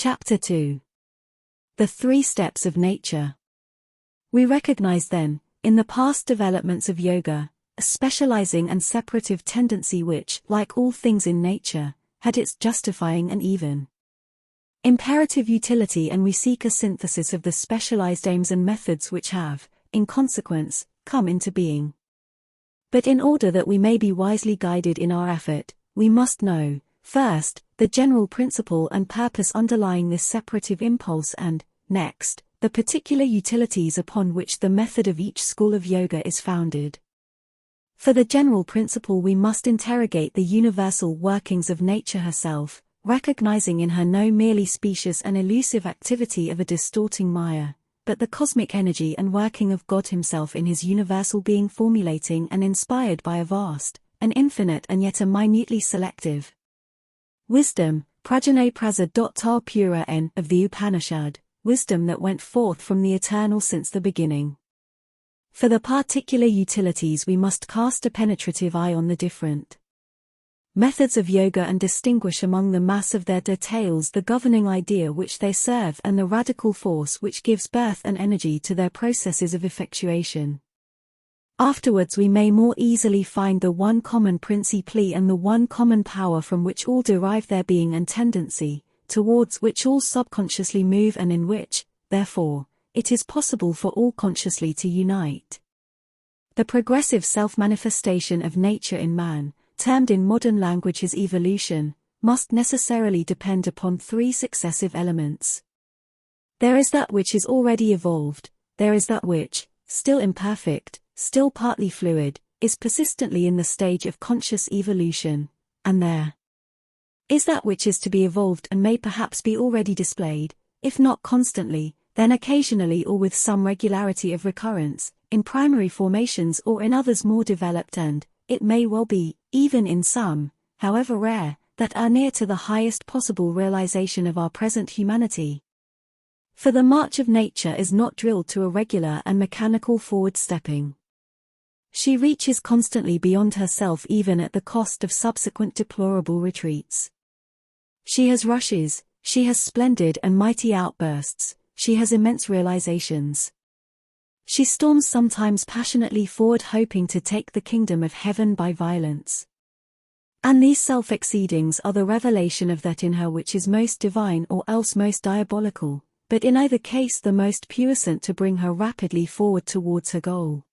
Chapter 2. The 3 Steps of Nature. We recognize then, in the past developments of yoga, a specializing and separative tendency which, like all things in nature, had its justifying and even imperative utility, and we seek a synthesis of the specialized aims and methods which have, in consequence, come into being. But in order that we may be wisely guided in our effort, we must know, first, the general principle and purpose underlying this separative impulse, and, next, the particular utilities upon which the method of each school of yoga is founded. For the general principle we must interrogate the universal workings of nature herself, recognizing in her no merely specious and elusive activity of a distorting Maya, but the cosmic energy and working of God Himself in His universal being, formulating and inspired by a vast, an infinite and yet a minutely selective wisdom, prajna prasa pura n of the Upanishad, wisdom that went forth from the eternal since the beginning. For the particular utilities we must cast a penetrative eye on the different methods of yoga and distinguish among the mass of their details the governing idea which they serve and the radical force which gives birth and energy to their processes of effectuation. Afterwards we may more easily find the one common principle and the one common power from which all derive their being and tendency, towards which all subconsciously move and in which, therefore, it is possible for all consciously to unite. The progressive self-manifestation of nature in man, termed in modern language his evolution, must necessarily depend upon 3 successive elements. There is that which is already evolved, there is that which, still imperfect, still partly fluid, is persistently in the stage of conscious evolution, and there is that which is to be evolved and may perhaps be already displayed, if not constantly, then occasionally or with some regularity of recurrence, in primary formations or in others more developed and, it may well be, even in some, however rare, that are near to the highest possible realization of our present humanity. For the march of nature is not drilled to a regular and mechanical forward-stepping. She reaches constantly beyond herself even at the cost of subsequent deplorable retreats. She has rushes, she has splendid and mighty outbursts, she has immense realizations. She storms sometimes passionately forward, hoping to take the kingdom of heaven by violence. And these self-exceedings are the revelation of that in her which is most divine or else most diabolical, but in either case the most puissant to bring her rapidly forward towards her goal.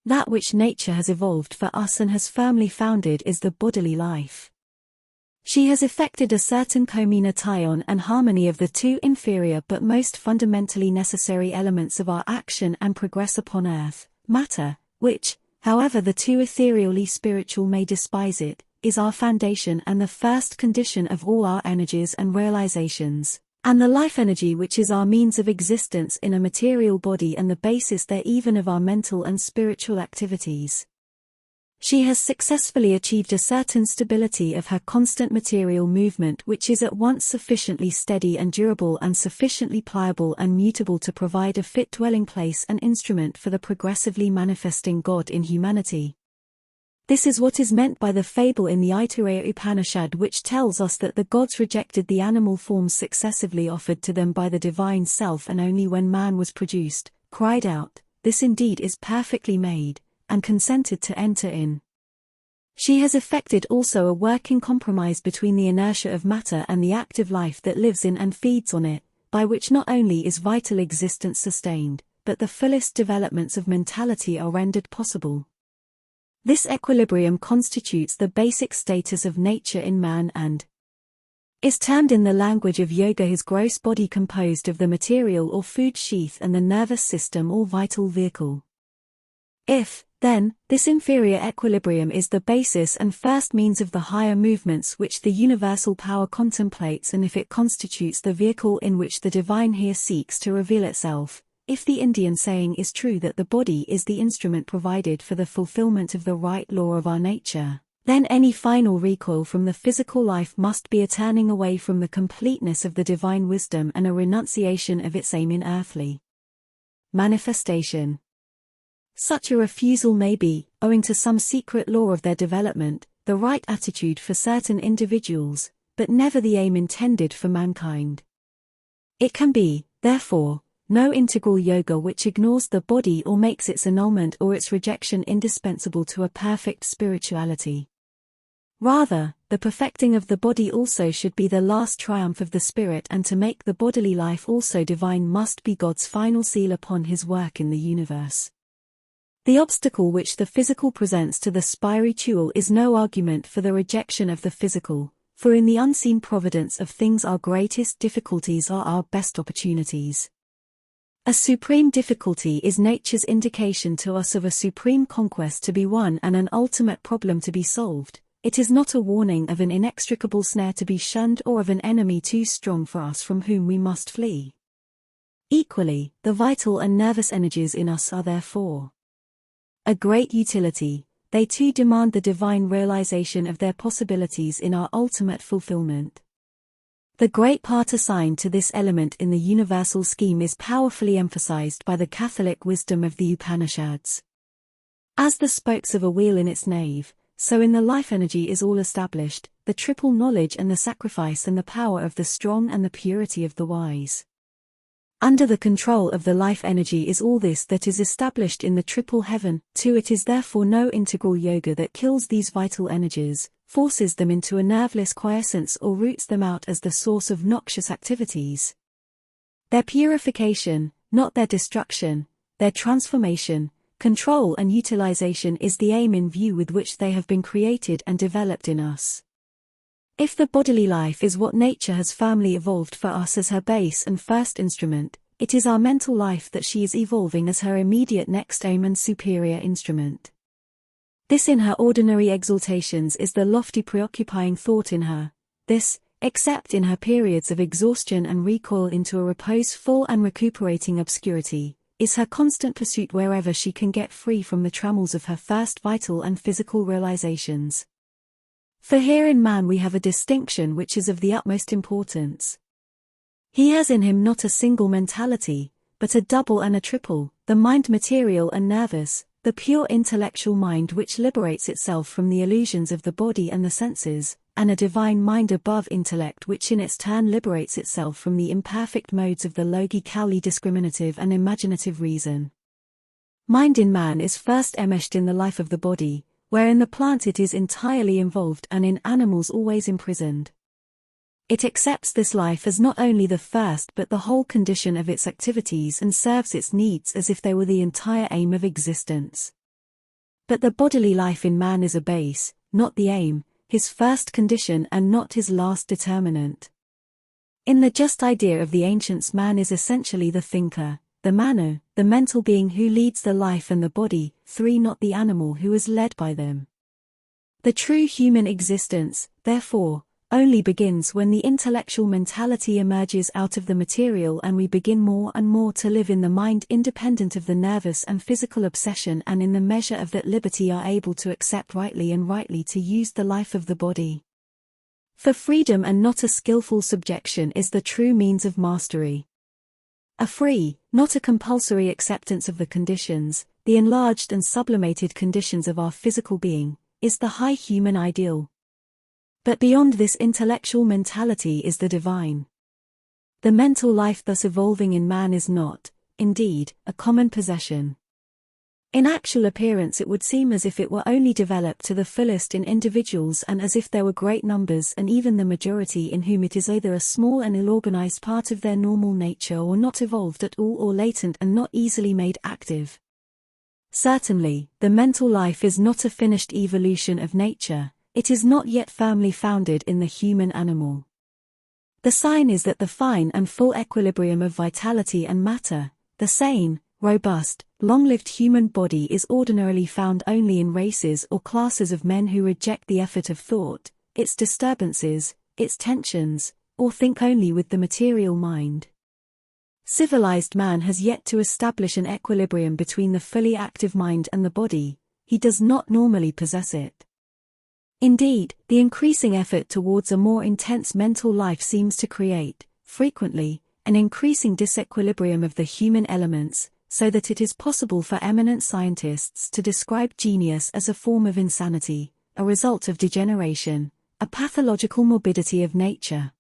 That which nature has evolved for us and has firmly founded is the bodily life. She has effected a certain communion and harmony of the 2 inferior but most fundamentally necessary elements of our action and progress upon earth, matter, which, however the 2 ethereally spiritual may despise it, is our foundation and the first condition of all our energies and realizations, and the life energy which is our means of existence in a material body and the basis there even of our mental and spiritual activities. She has successfully achieved a certain stability of her constant material movement which is at once sufficiently steady and durable and sufficiently pliable and mutable to provide a fit dwelling place and instrument for the progressively manifesting God in humanity. This is what is meant by the fable in the Aitareya Upanishad which tells us that the gods rejected the animal forms successively offered to them by the divine self, and only when man was produced, cried out, "This indeed is perfectly made," and consented to enter in. She has effected also a working compromise between the inertia of matter and the active life that lives in and feeds on it, by which not only is vital existence sustained, but the fullest developments of mentality are rendered possible. This equilibrium constitutes the basic status of nature in man and is termed in the language of yoga his gross body, composed of the material or food sheath and the nervous system or vital vehicle. If, then, this inferior equilibrium is the basis and first means of the higher movements which the universal power contemplates, and if it constitutes the vehicle in which the divine here seeks to reveal itself, if the Indian saying is true that the body is the instrument provided for the fulfillment of the right law of our nature, then any final recoil from the physical life must be a turning away from the completeness of the divine wisdom and a renunciation of its aim in earthly manifestation. Such a refusal may be, owing to some secret law of their development, the right attitude for certain individuals, but never the aim intended for mankind. It can be, therefore, no integral yoga which ignores the body or makes its annulment or its rejection indispensable to a perfect spirituality. Rather, the perfecting of the body also should be the last triumph of the spirit, and to make the bodily life also divine must be God's final seal upon his work in the universe. The obstacle which the physical presents to the spiritual is no argument for the rejection of the physical, for in the unseen providence of things our greatest difficulties are our best opportunities. A supreme difficulty is nature's indication to us of a supreme conquest to be won and an ultimate problem to be solved. It is not a warning of an inextricable snare to be shunned or of an enemy too strong for us from whom we must flee. Equally, the vital and nervous energies in us are therefore a great utility. They too demand the divine realization of their possibilities in our ultimate fulfillment. The great part assigned to this element in the universal scheme is powerfully emphasized by the Catholic wisdom of the Upanishads. As the spokes of a wheel in its nave, so in the life energy is all established, the triple knowledge and the sacrifice and the power of the strong and the purity of the wise. Under the control of the life energy is all this that is established in the triple heaven. Too, it is therefore no integral yoga that kills these vital energies, forces them into a nerveless quiescence or roots them out as the source of noxious activities. Their purification, not their destruction, their transformation, control and utilization is the aim in view with which they have been created and developed in us. If the bodily life is what nature has firmly evolved for us as her base and first instrument, it is our mental life that she is evolving as her immediate next aim and superior instrument. This in her ordinary exaltations is the lofty preoccupying thought in her. This, except in her periods of exhaustion and recoil into a reposeful and recuperating obscurity, is her constant pursuit wherever she can get free from the trammels of her first vital and physical realizations. For here in man we have a distinction which is of the utmost importance. He has in him not a single mentality, but a double and a triple, the mind material and nervous, the pure intellectual mind which liberates itself from the illusions of the body and the senses, and a divine mind above intellect which in its turn liberates itself from the imperfect modes of the logically discriminative and imaginative reason. Mind in man is first enmeshed in the life of the body, where in the plant it is entirely involved and in animals always imprisoned. It accepts this life as not only the first but the whole condition of its activities and serves its needs as if they were the entire aim of existence. But the bodily life in man is a base, not the aim, his first condition and not his last determinant. In the just idea of the ancients, man is essentially the thinker, the mano, the mental being who leads the life and the body, not the animal who is led by them. The true human existence, therefore, only begins when the intellectual mentality emerges out of the material and we begin more and more to live in the mind independent of the nervous and physical obsession, and in the measure of that liberty are able to accept rightly and rightly to use the life of the body. For freedom and not a skillful subjection is the true means of mastery. A free, not a compulsory acceptance of the conditions, the enlarged and sublimated conditions of our physical being, is the high human ideal. But beyond this intellectual mentality is the divine. The mental life thus evolving in man is not, indeed, a common possession. In actual appearance it would seem as if it were only developed to the fullest in individuals, and as if there were great numbers and even the majority in whom it is either a small and ill-organized part of their normal nature or not evolved at all or latent and not easily made active. Certainly, the mental life is not a finished evolution of nature, it is not yet firmly founded in the human animal. The sign is that the fine and full equilibrium of vitality and matter, the sane, robust, long-lived human body is ordinarily found only in races or classes of men who reject the effort of thought, its disturbances, its tensions, or think only with the material mind. Civilized man has yet to establish an equilibrium between the fully active mind and the body, he does not normally possess it. Indeed, the increasing effort towards a more intense mental life seems to create, frequently, an increasing disequilibrium of the human elements, so that it is possible for eminent scientists to describe genius as a form of insanity, a result of degeneration, a pathological morbidity of nature.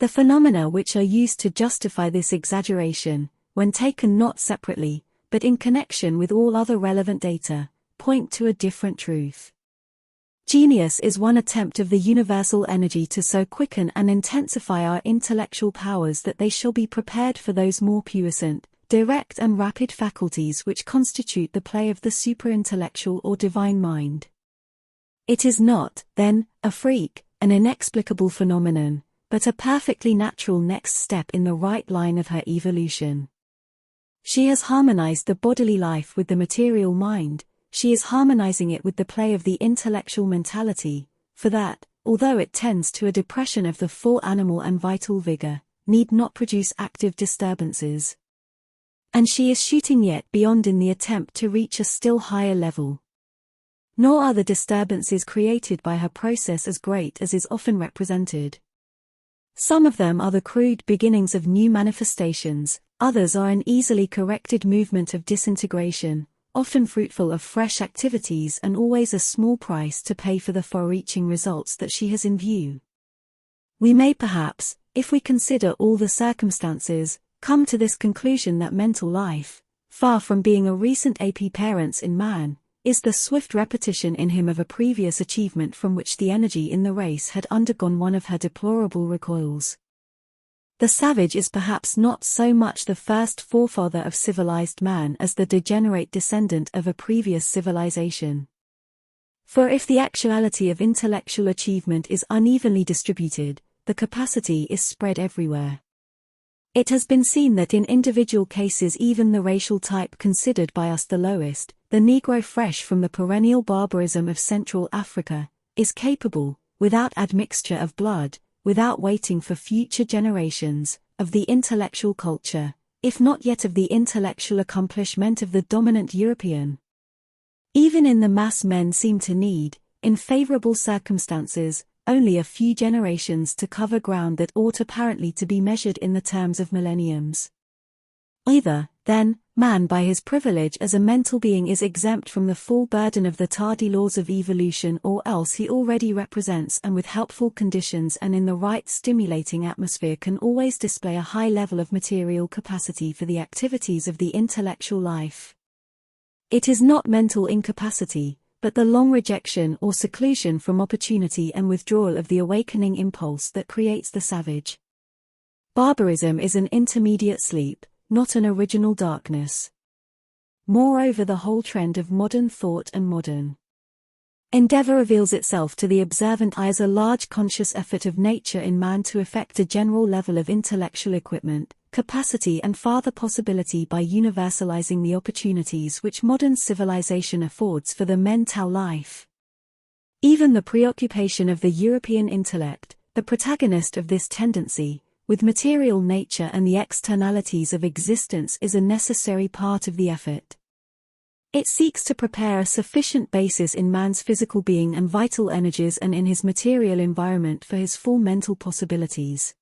The phenomena which are used to justify this exaggeration, when taken not separately, but in connection with all other relevant data, point to a different truth. Genius is one attempt of the universal energy to so quicken and intensify our intellectual powers that they shall be prepared for those more puissant, direct and rapid faculties which constitute the play of the superintellectual or divine mind. It is not, then, a freak, an inexplicable phenomenon, but a perfectly natural next step in the right line of her evolution. She has harmonized the bodily life with the material mind. She is harmonizing it with the play of the intellectual mentality, for that, although it tends to a depression of the full animal and vital vigor, need not produce active disturbances. And she is shooting yet beyond in the attempt to reach a still higher level. Nor are the disturbances created by her process as great as is often represented. Some of them are the crude beginnings of new manifestations, others are an easily corrected movement of disintegration, often fruitful of fresh activities and always a small price to pay for the far-reaching results that she has in view. We may perhaps, if we consider all the circumstances, come to this conclusion that mental life, far from being a recent appearance in man, is the swift repetition in him of a previous achievement from which the energy in the race had undergone one of her deplorable recoils. The savage is perhaps not so much the first forefather of civilized man as the degenerate descendant of a previous civilization. For if the actuality of intellectual achievement is unevenly distributed, the capacity is spread everywhere. It has been seen that in individual cases even the racial type considered by us the lowest, the Negro fresh from the perennial barbarism of Central Africa, is capable, without admixture of blood, without waiting for future generations, of the intellectual culture, if not yet of the intellectual accomplishment of the dominant European. Even in the mass men seem to need, in favorable circumstances, only a few generations to cover ground that ought apparently to be measured in the terms of millenniums. Either, then, man by his privilege as a mental being is exempt from the full burden of the tardy laws of evolution, or else he already represents and with helpful conditions and in the right stimulating atmosphere can always display a high level of material capacity for the activities of the intellectual life. It is not mental incapacity, but the long rejection or seclusion from opportunity and withdrawal of the awakening impulse that creates the savage. Barbarism is an intermediate sleep, not an original darkness. Moreover, the whole trend of modern thought and modern endeavor reveals itself to the observant eye as a large conscious effort of nature in man to effect a general level of intellectual equipment, capacity and farther possibility by universalizing the opportunities which modern civilization affords for the mental life. Even the preoccupation of the European intellect, the protagonist of this tendency, with material nature and the externalities of existence is a necessary part of the effort. It seeks to prepare a sufficient basis in man's physical being and vital energies and in his material environment for his full mental possibilities.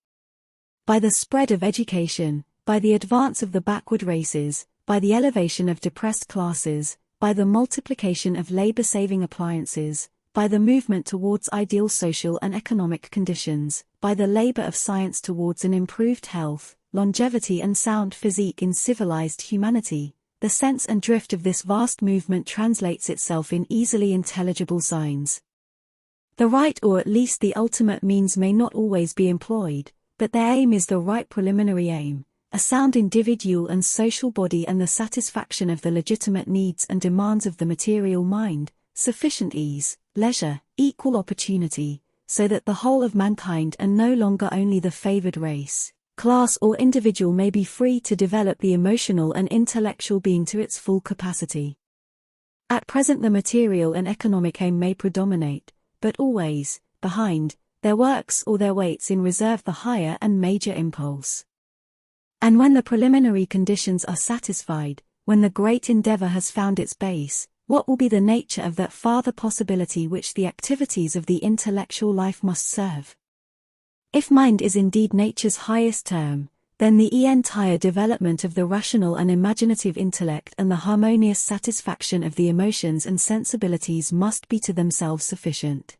By the spread of education, by the advance of the backward races, by the elevation of depressed classes, by the multiplication of labor-saving appliances, by the movement towards ideal social and economic conditions, by the labor of science towards an improved health, longevity and sound physique in civilized humanity, the sense and drift of this vast movement translates itself in easily intelligible signs. The right or at least the ultimate means may not always be employed, but their aim is the right preliminary aim, a sound individual and social body and the satisfaction of the legitimate needs and demands of the material mind, sufficient ease, leisure, equal opportunity, so that the whole of mankind and no longer only the favored race, class or individual may be free to develop the emotional and intellectual being to its full capacity. At present the material and economic aim may predominate, but always, behind, there works or there waits in reserve the higher and major impulse. And when the preliminary conditions are satisfied, when the great endeavor has found its base, what will be the nature of that farther possibility which the activities of the intellectual life must serve? If mind is indeed nature's highest term, then the entire development of the rational and imaginative intellect and the harmonious satisfaction of the emotions and sensibilities must be to themselves sufficient.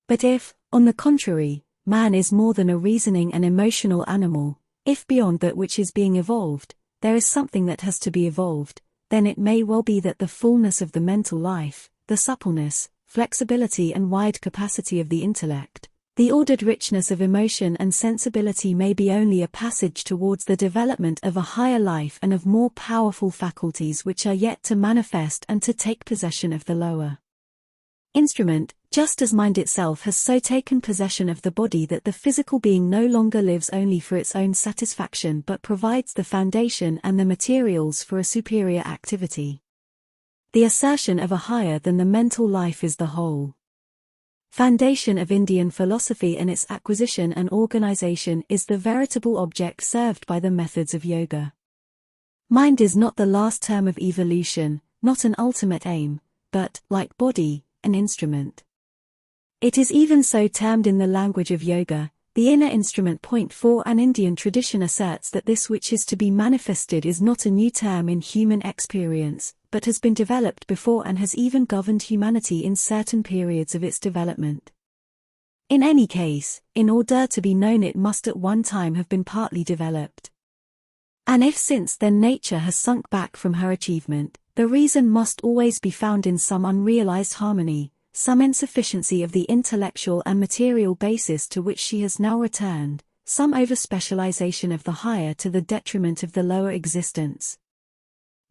But if, on the contrary, man is more than a reasoning and emotional animal. If beyond that which is being evolved, there is something that has to be evolved, then it may well be that the fullness of the mental life, the suppleness, flexibility and wide capacity of the intellect, the ordered richness of emotion and sensibility may be only a passage towards the development of a higher life and of more powerful faculties which are yet to manifest and to take possession of the lower instrument, just as mind itself has so taken possession of the body that the physical being no longer lives only for its own satisfaction but provides the foundation and the materials for a superior activity. The assertion of a higher than the mental life is the whole foundation of Indian philosophy, and its acquisition and organization is the veritable object served by the methods of yoga. Mind is not the last term of evolution, not an ultimate aim, but, like body, an instrument. It is even so termed in the language of yoga, the inner instrument. Point 4. An Indian tradition asserts that this which is to be manifested is not a new term in human experience, but has been developed before and has even governed humanity in certain periods of its development. In any case, in order to be known it must at one time have been partly developed. And if since then nature has sunk back from her achievement, the reason must always be found in some unrealized harmony, some insufficiency of the intellectual and material basis to which she has now returned, some over-specialization of the higher to the detriment of the lower existence.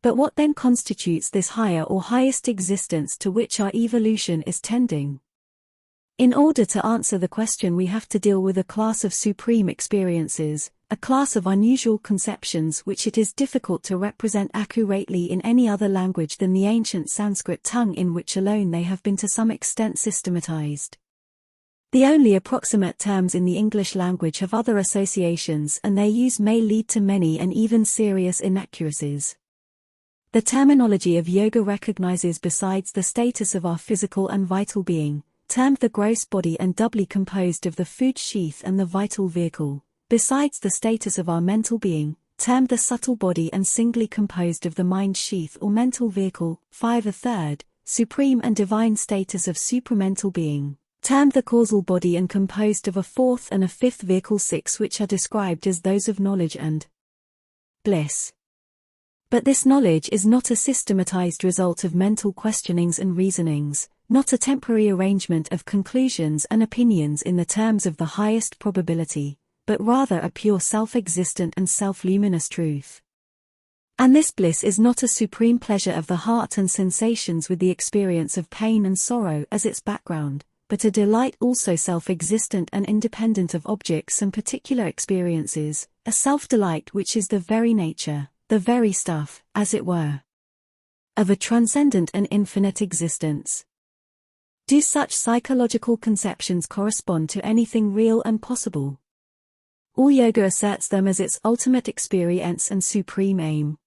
But what then constitutes this higher or highest existence to which our evolution is tending? In order to answer the question we have to deal with a class of supreme experiences, a class of unusual conceptions which it is difficult to represent accurately in any other language than the ancient Sanskrit tongue, in which alone they have been to some extent systematized. The only approximate terms in the English language have other associations, and their use may lead to many and even serious inaccuracies. The terminology of yoga recognizes, besides the status of our physical and vital being, termed the gross body and doubly composed of the food sheath and the vital vehicle, besides the status of our mental being, termed the subtle body and singly composed of the mind sheath or mental vehicle, 5. A third, supreme and divine status of supramental being, termed the causal body and composed of a fourth and a fifth vehicle, 6, which are described as those of knowledge and bliss. But this knowledge is not a systematized result of mental questionings and reasonings, not a temporary arrangement of conclusions and opinions in the terms of the highest probability, but rather a pure self-existent and self-luminous truth. And this bliss is not a supreme pleasure of the heart and sensations with the experience of pain and sorrow as its background, but a delight also self-existent and independent of objects and particular experiences, a self-delight which is the very nature, the very stuff, as it were, of a transcendent and infinite existence. Do such psychological conceptions correspond to anything real and possible? All yoga asserts them as its ultimate experience and supreme aim.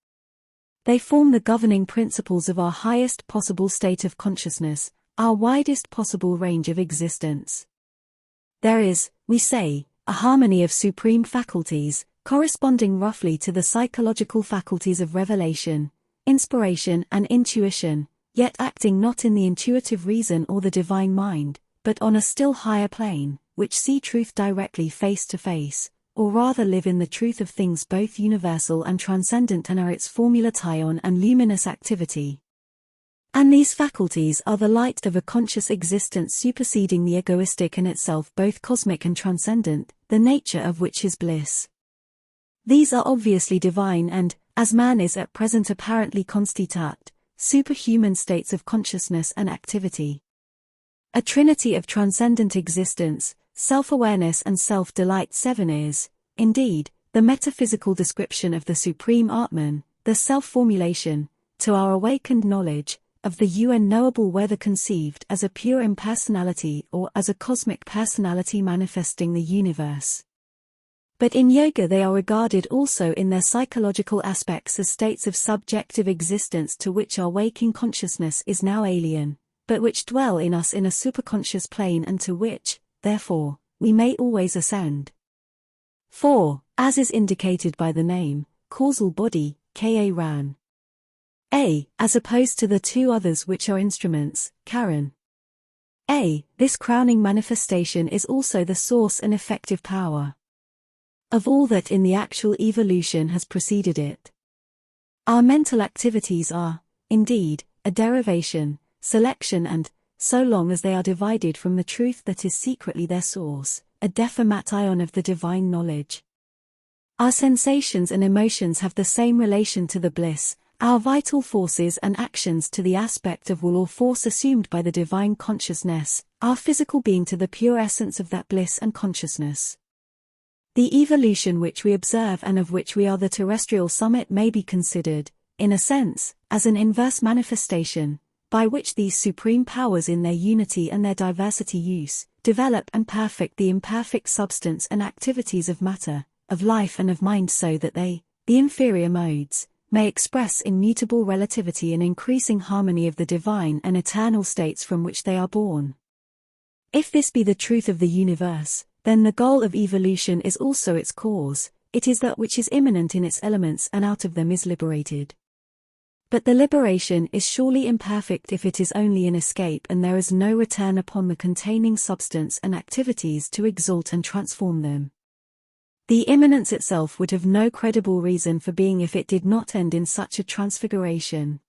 They form the governing principles of our highest possible state of consciousness, our widest possible range of existence. There is, we say, a harmony of supreme faculties, corresponding roughly to the psychological faculties of revelation, inspiration and intuition, yet acting not in the intuitive reason or the divine mind, but on a still higher plane, which see truth directly face to face, or rather live in the truth of things both universal and transcendent, and are its formulation and luminous activity. And these faculties are the light of a conscious existence superseding the egoistic and itself both cosmic and transcendent, the nature of which is bliss. These are obviously divine and, as man is at present apparently constitute, superhuman states of consciousness and activity. A trinity of transcendent existence, self-awareness and self-delight. 7 is, indeed, the metaphysical description of the supreme Atman, the self-formulation, to our awakened knowledge, of the unknowable, whether conceived as a pure impersonality or as a cosmic personality manifesting the universe. But in yoga they are regarded also in their psychological aspects as states of subjective existence to which our waking consciousness is now alien, but which dwell in us in a superconscious plane and to which, therefore, we may always ascend. 4. As is indicated by the name, causal body, Karan. A, as opposed to the two others which are instruments, Karan. This crowning manifestation is also the source and effective power of all that in the actual evolution has preceded it. Our mental activities are, indeed, a derivation, selection and, so long as they are divided from the truth that is secretly their source, a deformation of the divine knowledge. Our sensations and emotions have the same relation to the bliss, our vital forces and actions to the aspect of will or force assumed by the divine consciousness, our physical being to the pure essence of that bliss and consciousness. The evolution which we observe and of which we are the terrestrial summit may be considered, in a sense, as an inverse manifestation, by which these supreme powers in their unity and their diversity use, develop and perfect the imperfect substance and activities of matter, of life and of mind so that they, the inferior modes, may express in mutable relativity and increasing harmony of the divine and eternal states from which they are born. If this be the truth of the universe, then the goal of evolution is also its cause, it is that which is immanent in its elements and out of them is liberated. But the liberation is surely imperfect if it is only an escape and there is no return upon the containing substance and activities to exalt and transform them. The immanence itself would have no credible reason for being if it did not end in such a transfiguration.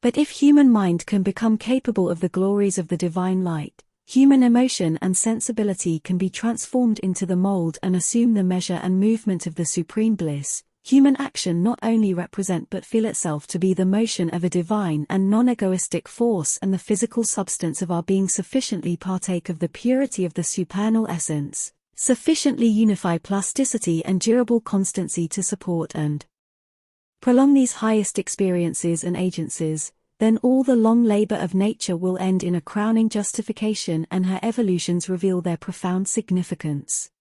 But if human mind can become capable of the glories of the divine light, human emotion and sensibility can be transformed into the mold and assume the measure and movement of the supreme bliss, human action not only represent but feel itself to be the motion of a divine and non-egoistic force and the physical substance of our being sufficiently partake of the purity of the supernal essence, sufficiently unify plasticity and durable constancy to support and prolong these highest experiences and agencies, then all the long labor of nature will end in a crowning justification and her evolutions reveal their profound significance.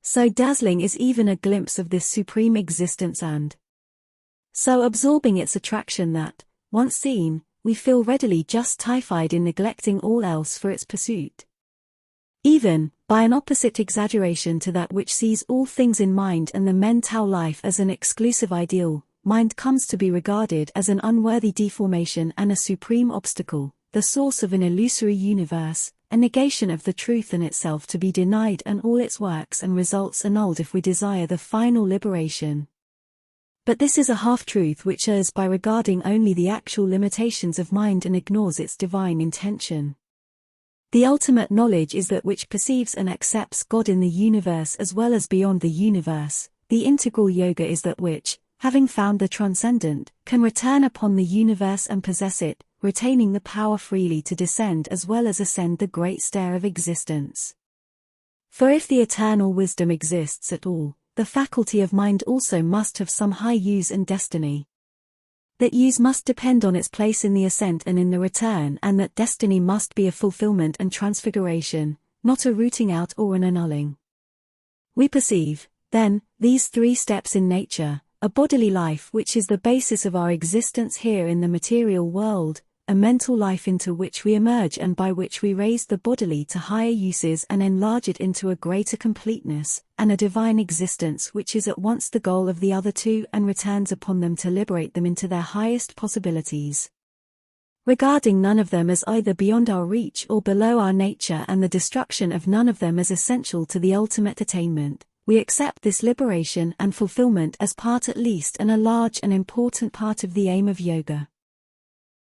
So dazzling is even a glimpse of this supreme existence and so absorbing its attraction that, once seen, we feel readily justified in neglecting all else for its pursuit. Even, by an opposite exaggeration to that which sees all things in mind and the mental life as an exclusive ideal, mind comes to be regarded as an unworthy deformation and a supreme obstacle, the source of an illusory universe, a negation of the truth in itself to be denied and all its works and results annulled if we desire the final liberation. But this is a half-truth which errs by regarding only the actual limitations of mind and ignores its divine intention. The ultimate knowledge is that which perceives and accepts God in the universe as well as beyond the universe. The integral yoga is that which, having found the transcendent, can return upon the universe and possess it, retaining the power freely to descend as well as ascend the great stair of existence. For if the eternal wisdom exists at all, the faculty of mind also must have some high use and destiny. That use must depend on its place in the ascent and in the return, and that destiny must be a fulfillment and transfiguration, not a rooting out or an annulling. We perceive, then, these three steps in nature: a bodily life which is the basis of our existence here in the material world, a mental life into which we emerge and by which we raise the bodily to higher uses and enlarge it into a greater completeness, and a divine existence which is at once the goal of the other two and returns upon them to liberate them into their highest possibilities. Regarding none of them as either beyond our reach or below our nature and the destruction of none of them as essential to the ultimate attainment, we accept this liberation and fulfillment as part at least and a large and important part of the aim of yoga.